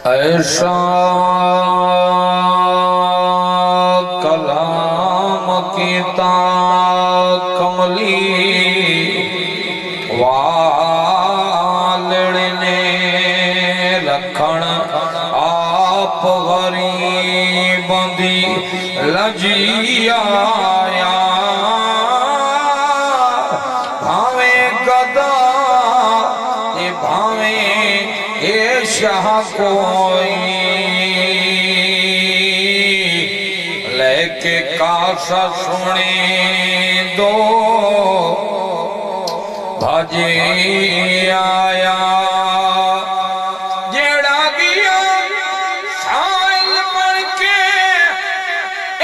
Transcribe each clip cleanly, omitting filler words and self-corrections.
ایسا کلام کیتا کملی والڑنے رکھن آپ غریباں دی لجی آیا بھاویں گدا بھاویں اے شاہ کوئی لے کے کاسا سنے دو بھجی آیا جیڑا گیا سائل بن کے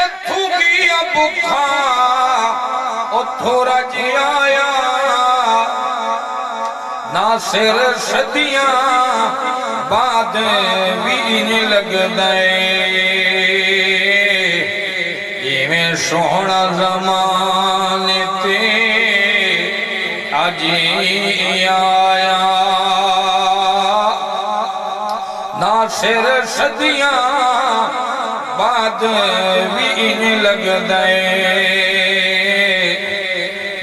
اتھو گیا بکھا اتھو رجی آیا ناصر صدیاں بعد بین لگ دائے یہ میں سونا زمان تے آجی آیا ناصر صدیاں بعد بین لگ دائے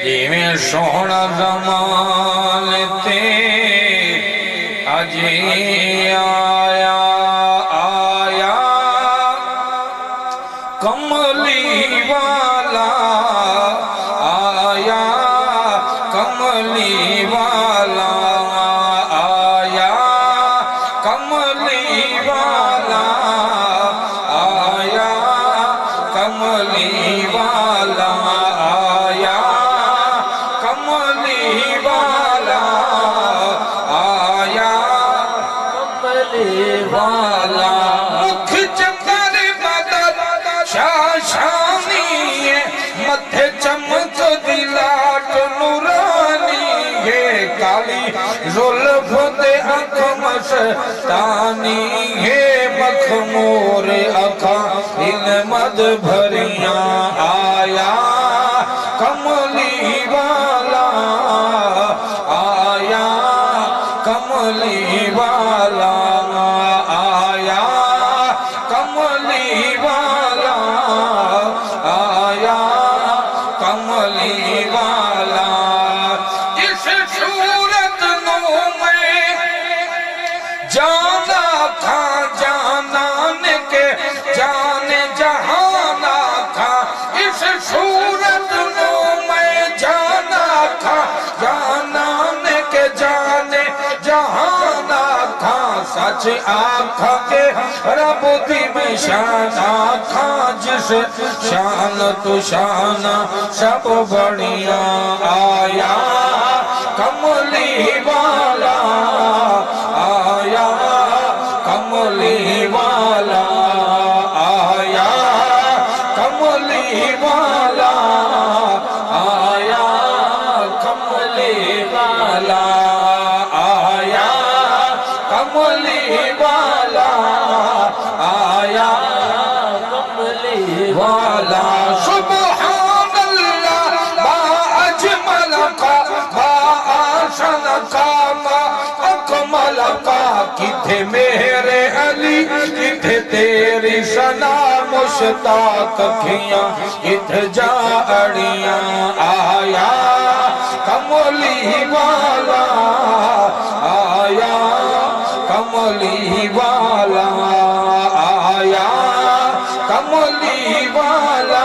یہ میں سونا زمان تے آجی آیا آیا کملی والا آیا کملی والا آیا کملی والا آیا کملی والا آیا کملی والا آیا کملی والا مکھ چکر مدد شاشانی ہے متھے چمک دلاٹ نورانی ہے کالی زلف دے اکھ مستانی ہے مخمور اکھا علمد بھریاں آیا کملی والا آیا کملی والا آیا کملی والا آیا کملی والا اس صورت نو میں جانا تھا جانان کے جان جہانا تھا اس صورت نو میں جانا تھا جانان کے جان جہانا تھا سچ آنکھا کے رب دی میں شان آنکھا جس شان تو شان سب بڑیاں آیا کملی والا آیا کملی والا آیا کملی والا آیا کملی والا آیا کملی والا آیا کملی والا سبحان اللہ ما اجمل کا ما آسن کا ما اکمل کا کتھے میرے علی کتھے تیری سنا مشتاق کھیاں کتھے جا اڑیاں آیا کملی والا آیا کملی والا آیا کملی والا